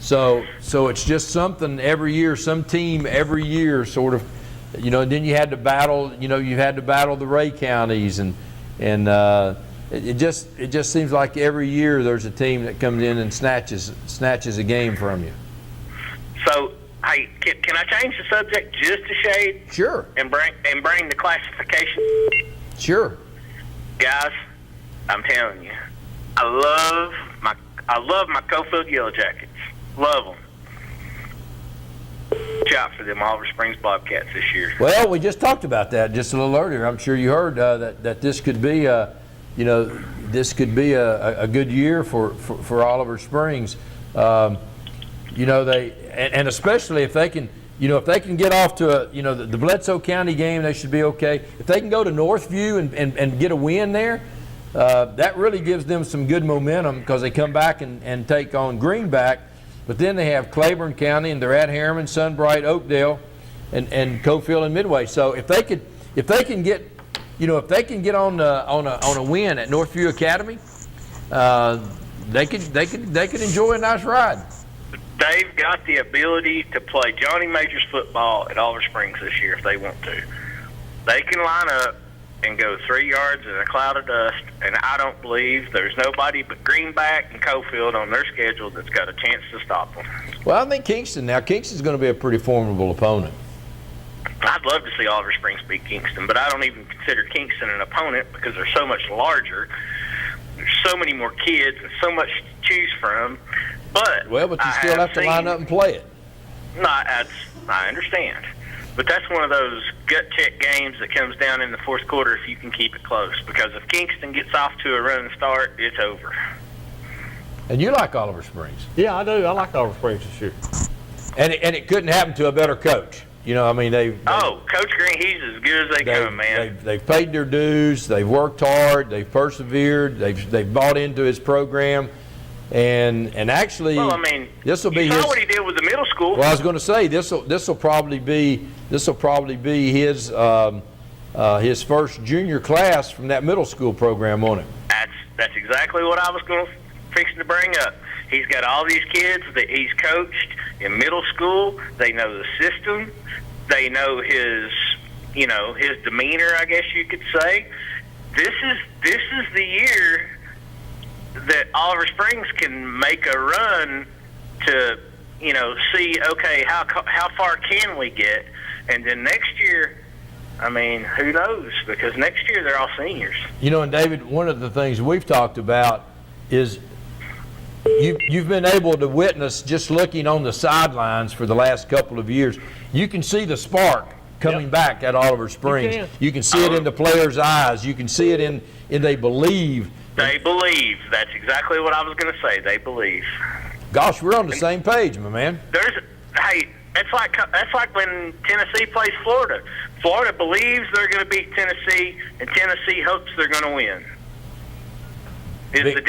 So it's just something every year, some team every year sort of, you know, and then you had to battle, the Ray counties and it just seems like every year there's a team that comes in and snatches a game from you. So, hey, can I change the subject just a shade? Sure. And bring the classification. Sure. Guys, I'm telling you, I love my Cofield Yellow Jackets. Love them. Shot for them Oliver Springs Bobcats this year. Well, we just talked about that just a little earlier. I'm sure you heard that this could be a good year for Oliver Springs. And especially if they can, get off to the Bledsoe County game, they should be okay. If they can go to Northview and get a win there, that really gives them some good momentum because they come back and take on Greenback. But then they have Claiborne County, and they're at Harriman, Sunbright, Oakdale, and Cofield and Midway. So if they can get on a win at Northview Academy, they could enjoy a nice ride. They've got the ability to play Johnny Majors football at Oliver Springs this year if they want to. They can line up and go 3 yards in a cloud of dust, and I don't believe there's nobody but Greenback and Cofield on their schedule that's got a chance to stop them. Well, I think Kingston's going to be a pretty formidable opponent. I'd love to see Oliver Springs beat Kingston, but I don't even consider Kingston an opponent because they're so much larger. There's so many more kids and so much to choose from. But you still have to line up and play it. No, I understand. But that's one of those gut check games that comes down in the fourth quarter if you can keep it close. Because if Kingston gets off to a running start, it's over. And you like Oliver Springs? Yeah, I do. I like Oliver Springs this year. And it couldn't happen to a better coach. Coach Green, he's as good as they come, man. They've paid their dues. They've worked hard. They've persevered. They've bought into his program. And actually, this will be you saw what he did with the middle school. Well, I was going to say this will probably be his first junior class from that middle school program on it. That's exactly what I was fixing to bring up. He's got all these kids that he's coached in middle school. They know the system. They know his demeanor, I guess you could say. This is the year that Oliver Springs can make a run to, see, okay, how far can we get? And then next year, who knows? Because next year they're all seniors. And David, one of the things we've talked about is you've been able to witness, just looking on the sidelines for the last couple of years, you can see the spark coming back at Oliver Springs. You can see it in the players' eyes. You can see it in they believe. They believe. That's exactly what I was going to say. They believe. Gosh, we're on the same page, my man. That's like when Tennessee plays Florida. Florida believes they're going to beat Tennessee, and Tennessee hopes they're going to win. Is the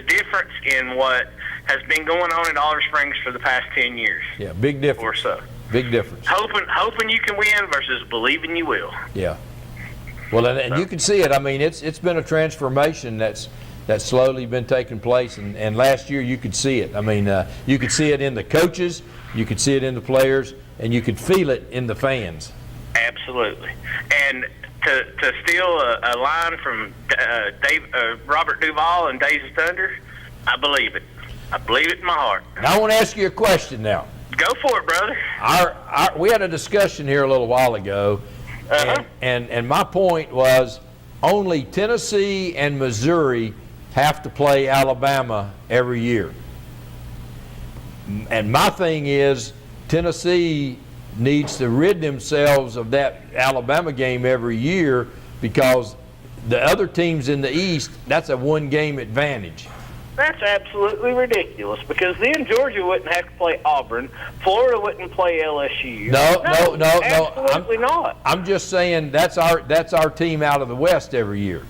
difference in what has been going on in Oliver Springs for the past 10 years? Yeah, big difference. Or so. Big difference. Hoping you can win versus believing you will. Yeah. Well, and you can see it. It's been a transformation that's slowly been taking place, and last year you could see it. You could see it in the coaches, you could see it in the players, and you could feel it in the fans. Absolutely. And to steal a line from Robert Duvall and Days of Thunder, I believe it. I believe it in my heart. Now I want to ask you a question now. Go for it, brother. We had a discussion here a little while ago, and my point was only Tennessee and Missouri have to play Alabama every year. And my thing is Tennessee needs to rid themselves of that Alabama game every year because the other teams in the East, that's a one-game advantage. That's absolutely ridiculous because then Georgia wouldn't have to play Auburn. Florida wouldn't play LSU. No. Absolutely not. I'm just saying that's our team out of the West every year.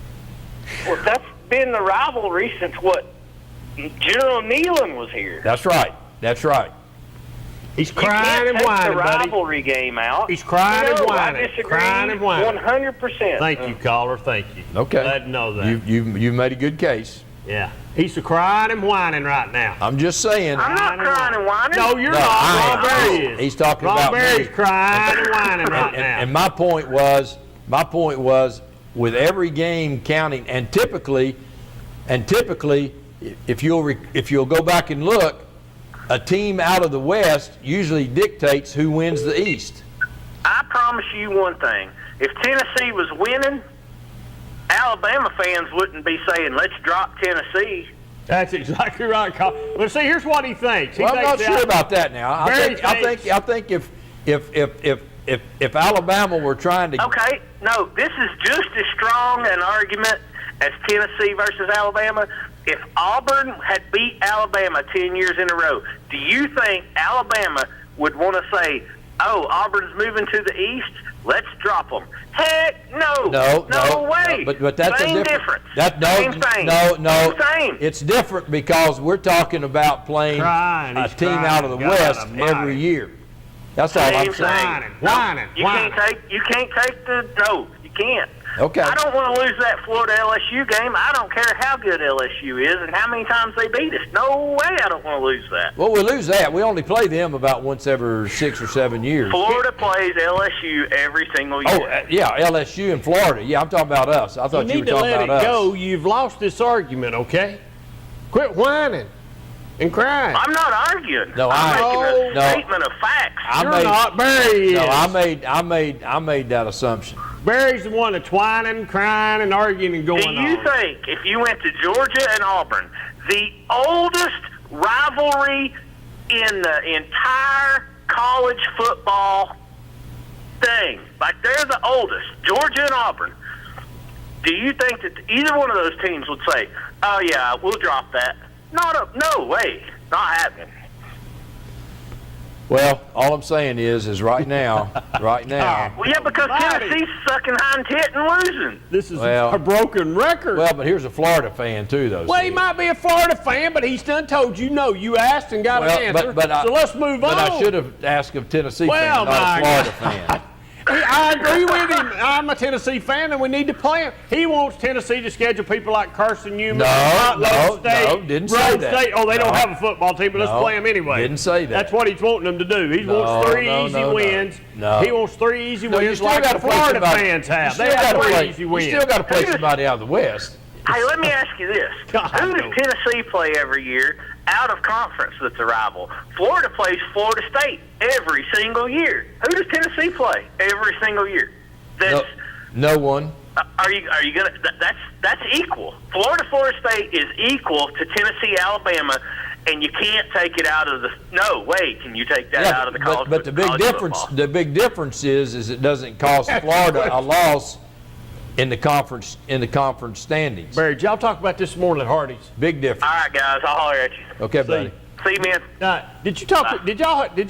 Well, that's been the rivalry since what? General Neyland was here. That's right. He's crying and whining, the buddy. rivalry game out. He's crying and whining. I disagree. Crying and whining. 100%. Thank you, caller. Thank you. Okay. Glad to know that. You've made a good case. Yeah. He's crying and whining right now. I'm just saying. I'm not crying and whining. No, you're not. Ron Berry is. He's talking Ron about Berry's me. crying and whining right now. And my point was, with every game counting, and typically, if you'll go back and look, a team out of the West usually dictates who wins the East. I promise you one thing. If Tennessee was winning, Alabama fans wouldn't be saying, let's drop Tennessee. That's exactly right, Carl. Well, see, here's what he thinks. I'm not sure about that now. I think if Alabama were trying to... Okay, no, this is just as strong an argument as Tennessee versus Alabama. If Auburn had beat Alabama 10 years in a row, do you think Alabama would want to say, oh, Auburn's moving to the East, let's drop them? Heck no. No way. No, but that's Same a difference. Same thing. No. Same. It's different because we're talking about playing a team out of the West every year. That's all I'm saying. Whining. You can't take the... No, you can't. Okay. I don't want to lose that Florida-LSU game. I don't care how good LSU is and how many times they beat us. No way I don't want to lose that. Well, we lose that. We only play them about once every 6 or 7 years. Florida plays LSU every single year. Oh, yeah, LSU and Florida. Yeah, I'm talking about us. I thought you were talking about us. You need to let it go. You've lost this argument, okay? Quit whining and crying. I'm not arguing. No, I'm making a statement of facts. You're not. Barry is. No, I made that assumption. Barry's the one that's whining, crying, and arguing and going on. Do you think if you went to Georgia and Auburn, the oldest rivalry in the entire college football thing, like they're the oldest, Georgia and Auburn, do you think that either one of those teams would say, oh yeah, we'll drop that? No way. Not happening. Well, all I'm saying is right now. Well, yeah, because Tennessee's sucking hind tit and losing. This is a broken record. Well, but here's a Florida fan, too, though. Well, he might be a Florida fan, but he's done told you no. You asked and got an answer. So let's move on. But I should have asked a Tennessee fan, not a Florida fan. I agree with him. I'm a Tennessee fan, and we need to play him. He wants Tennessee to schedule people like Carson Newman. No, didn't say that. State. Oh, they don't have a football team, but let's play them anyway. Didn't say that. That's what he's wanting them to do. He wants three easy wins. No. He wants 3 easy wins like the Florida fans have. They have 3 easy wins. You still got to play somebody out of the West. Hey, let me ask you this. Who does Tennessee play every year out of conference that's a rival? Florida plays Florida State every single year. Who does Tennessee play every single year? No one. Are you gonna? That's equal. Florida State is equal to Tennessee, Alabama, and you can't take it out of the. No way can you take that out of the college. But the big difference is it doesn't cost Florida a loss in the conference standings. Barry, did y'all talk about this morning at Hardee's? Big difference. All right, guys, I'll holler at you. Okay, buddy. See you, man. Did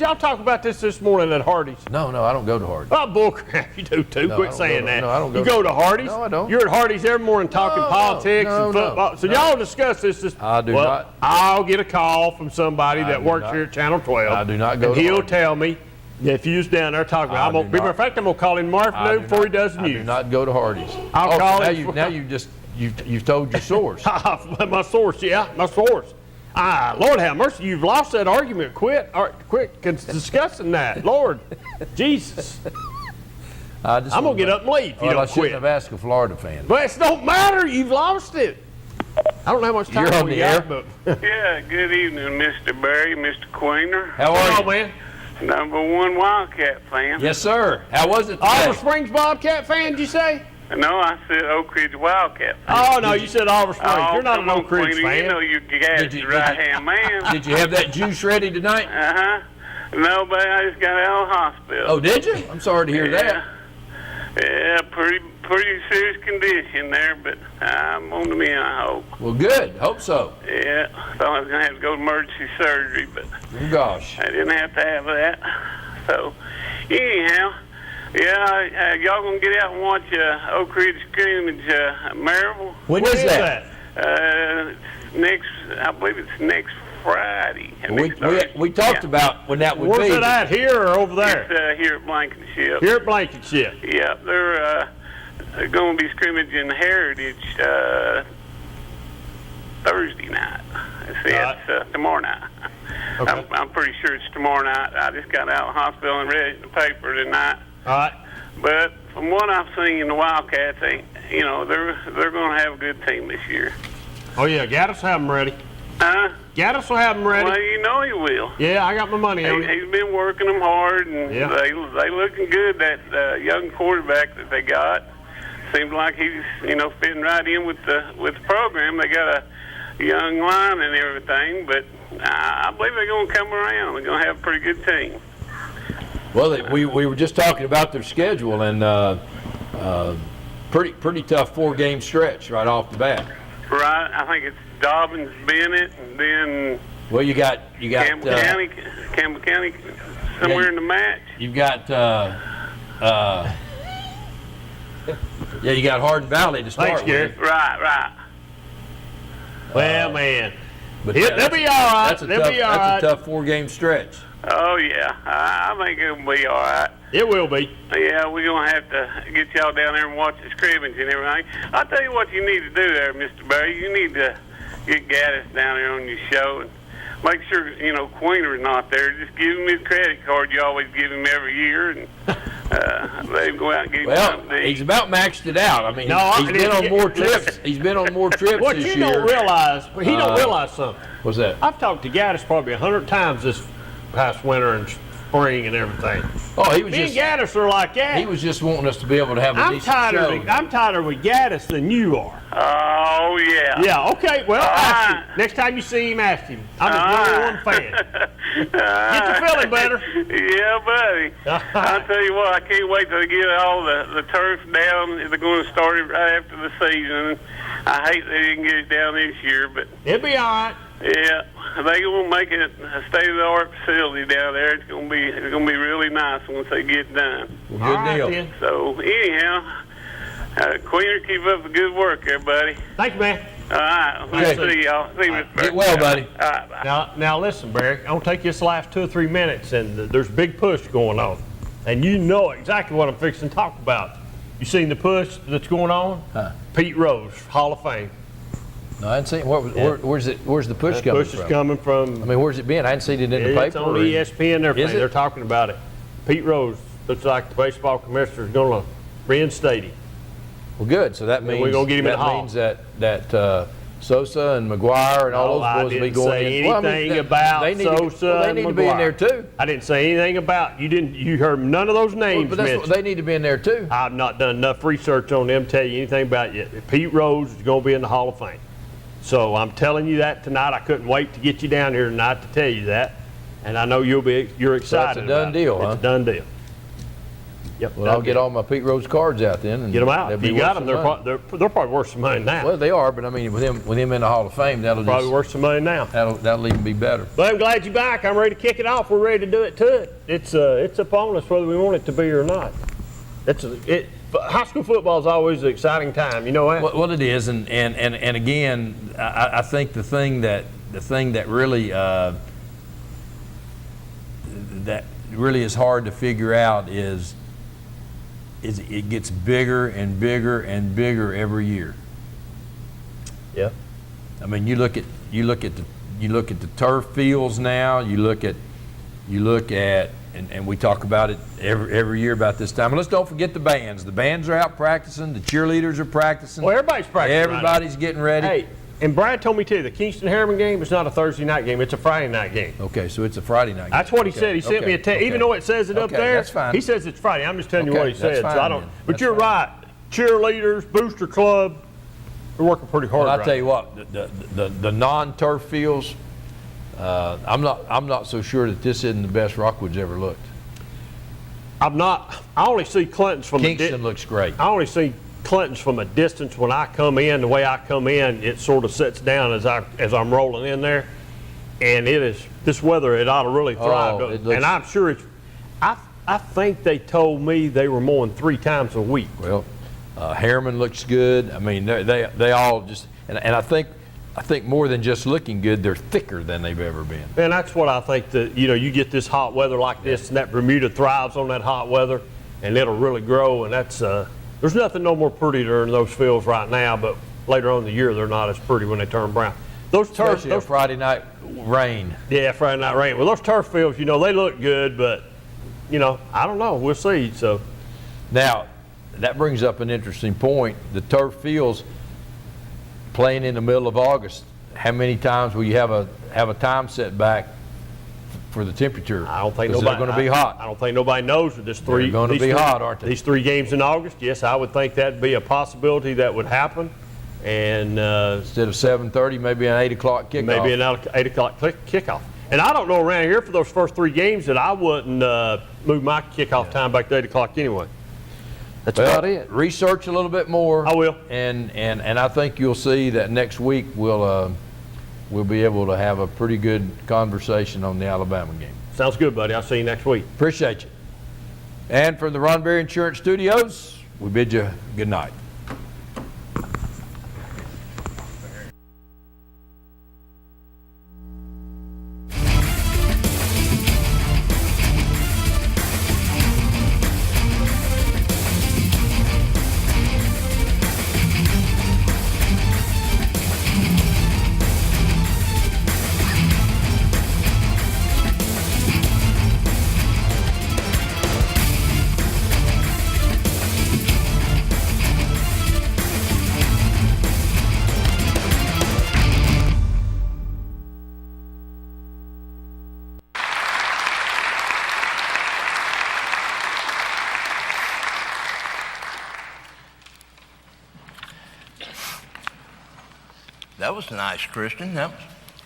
y'all talk about this morning at Hardee's? No, I don't go to Hardee's. Oh, bullcrap, you do too. Quit saying that. No, I don't go. You go to Hardee's? No, I don't. You're at Hardee's every morning talking politics and football. So y'all discuss this. I do not. I'll get a call from somebody that works here at Channel 12. I do not go. And he'll tell me if you was down there talking about. Matter of fact, I'm gonna call him tomorrow afternoon before he does the news. I do not go to Hardee's. I'll call him. Now you've told your source. My source, yeah, my source. Lord have mercy, you've lost that argument. Quit discussing that. Lord, Jesus. I just I'm gonna wanna- get up and leave if you Well, I don't shouldn't quit. have asked a Florida fan. But it don't matter. You've lost it. I don't know how much time You're on we the got, air. but Yeah, good evening, Mr. Barry, Mr. Queener. How are oh you? man, Number one Wildcat fan. Yes, sir. How was it Oliver today? Springs Bobcat fan? Did you say? No, I said Oak Ridge Wildcat fan. Oh no, you said Oliver Springs. Oh, You're not come an on, Oak Ridge Queener, fan. You know your dad's the right-hand man. Did you have that juice ready tonight? Uh-huh. No, but I just got out of the hospital. Oh, did you? I'm sorry to hear that. Yeah, pretty serious condition there, but I'm on the mend, I hope. Well, good. Hope so. Yeah, thought I was going to have to go to emergency surgery, but Oh, gosh. I didn't have to have that. So, anyhow, yeah, y'all going to get out and watch Oak Ridge scrimmage, Maryville? When is that? I believe it's next Friday. We talked about when that would Where's be. it at? Here or over there? It's here at Blankenship. Here at Blankenship. Yeah, they're going to be scrimmaging Heritage Thursday night. It's tomorrow night. Okay. I'm pretty sure it's tomorrow night. I just got out of the hospital and read it in the paper tonight. All right. But from what I've seen, the Wildcats, they're going to have a good team this year. Oh yeah, Gaddis will have them ready. Gaddis will have them ready. Well, you know he will. Yeah, I got my money on it. He's been working them hard, and Yeah. they looking good. That young quarterback that they got seems like he's fitting right in with the program. They got a young line and everything, but I believe they're going to come around. They're going to have a pretty good team. Well, we were just talking about their schedule, and pretty tough 4-game stretch right off the bat. Right, I think it's Dobbins, Bennett, and then Well, you got Campbell County somewhere in the match. You've got you got Hardin Valley to start Thanks, Gary. with. Right. Well, man. But They'll be all right. That's a They'll be all right. That's a tough 4-game stretch. Oh yeah, I think it'll be all right. It will be. Yeah, we're gonna have to get y'all down there and watch the scrimmage and everything. I'll tell you what you need to do there, Mr. Barry. You need to get Gaddis down there on your show and make sure Queener's not there. Just give him his credit card you always give him every year, and they go out and get him Well, something to eat. he's about maxed it out. I mean, No, he's been on more trips. He's been on more trips What this you year. don't realize, he don't realize something. What's that? I've talked to Gaddis probably 100 times this past winter and spring and everything. Oh, he was Me just and Gaddis are like that. he was just wanting us to be able to have a I'm decent tighter. show. I'm tighter with Gaddis than you are. Oh yeah. Yeah. Okay. Well, ask him. Next time you see him, ask him. I'm his number one fan. Get you feeling better. Yeah, buddy. I'll tell you what, I can't wait till they get all the turf down. They're going to start it right after the season. I hate they didn't get it down this year, but It'll be all right. yeah, they gonna make it a state-of-the-art facility down there. It's gonna be really nice once they get done. Well, All good right, deal. then. So anyhow, Queener, keep up the good work there, buddy. Thank you, man. All right, we'll Okay. see y'all. See you, Mr. Get well, buddy. All right, bye. Now listen, Barry. I'm gonna take this last 2 or 3 minutes, and there's a big push going on, and you know exactly what I'm fixing to talk about. You seen the push that's going on? Huh. Pete Rose, Hall of Fame. No, I hadn't seen. Where's the push That coming push is from? coming from. I mean, where's it been? I hadn't seen it in the paper. It's on or anything. ESPN and everything. Is it? They're talking about it. Pete Rose looks like the baseball commissioner is going to reinstate him. Well, good. So that means we're gonna get him in that the Hall. means that Sosa and McGuire and all No, I those boys will be didn't going say in. Well, I mean, anything about they need Sosa to, well, they and need to be in McGuire. there too. I didn't say anything about you. Didn't you heard none of those names But that's what, mentioned? they need to be in there too. I've not done enough research on them to tell you anything about it yet. Pete Rose is going to be in the Hall of Fame. So I'm telling you that tonight. I couldn't wait to get you down here tonight to tell you that. And I know you're excited. So that's a done about deal, it. huh? It's a done deal. Yep. Well, I'll get all my Pete Rose cards out then. And Get them out. they'll If be you worth got some them, money. they're probably worth some money now. Well, they are, but I mean, with him in the Hall of Fame, that'll Probably just, worth some money now. that'll even be better. But I'm glad you're back. I'm ready to kick it off. We're ready to do it to it. It's upon us whether we want it to be or not. High school football is always an exciting time. You know that? Well, it is, and again, I think the thing that really that really is hard to figure out is it gets bigger and bigger and bigger every year. Yeah. I mean, you look at the turf fields now. You look at and we talk about it every year about this time. And let's don't forget the bands. The bands are out practicing. The cheerleaders are practicing. Well, everybody's practicing. Everybody's getting ready. Hey, and Brad told me too, the Kingston-Harriman game is not a Thursday night game. It's a Friday night game. Okay, so it's a Friday night game. That's what he said. He sent me a text. Even though it says it up there, that's fine. he says it's Friday. I'm just telling you what he said. Fine, so I don't. then. But That's you're fine. right. Cheerleaders, booster club, they're working pretty hard. Well, I'll right tell you now. what, the non-turf fields, I'm not so sure that this isn't the best Rockwood's ever looked. I only see Clinton's from Kingston looks great. I only see Clinton's from a distance. When I come in, the way I come in, it sort of sets down as I'm rolling in there, and it is this weather. It ought to really thrive. Oh, it looks- and I'm sure it's. I think they told me they were mowing 3 times a week. Well, Harriman looks good. I mean, they all just, and I think more than just looking good, they're thicker than they've ever been. And that's what I think that, you get this hot weather like this, and that Bermuda thrives on that hot weather, and it'll really grow. And that's, there's nothing no more prettier than those fields right now, but later on in the year, they're not as pretty when they turn brown. Those turf, Especially a Friday night rain. yeah, Friday night rain. Well, those turf fields, they look good, but, I don't know. We'll see. So Now, that brings up an interesting point. The turf fields, playing in the middle of August, how many times will you have a time setback for the temperature? I don't think Because nobody. they're going to be hot. I don't think nobody knows that this They're gonna be hot, aren't they? These 3 games in August. Yes, I would think that'd be a possibility that would happen. And Instead of 7:30, maybe an 8 o'clock kickoff. maybe an 8 o'clock kickoff. And I don't know around here for those first 3 games that I wouldn't move my kickoff time back to 8 o'clock anyway. That's Well, about it. research a little bit more. I will. And I think you'll see that next week we'll be able to have a pretty good conversation on the Alabama game. Sounds good, buddy. I'll see you next week. Appreciate you. And from the Ron Berry Insurance Studios, we bid you good night. That was nice, Kristen. That was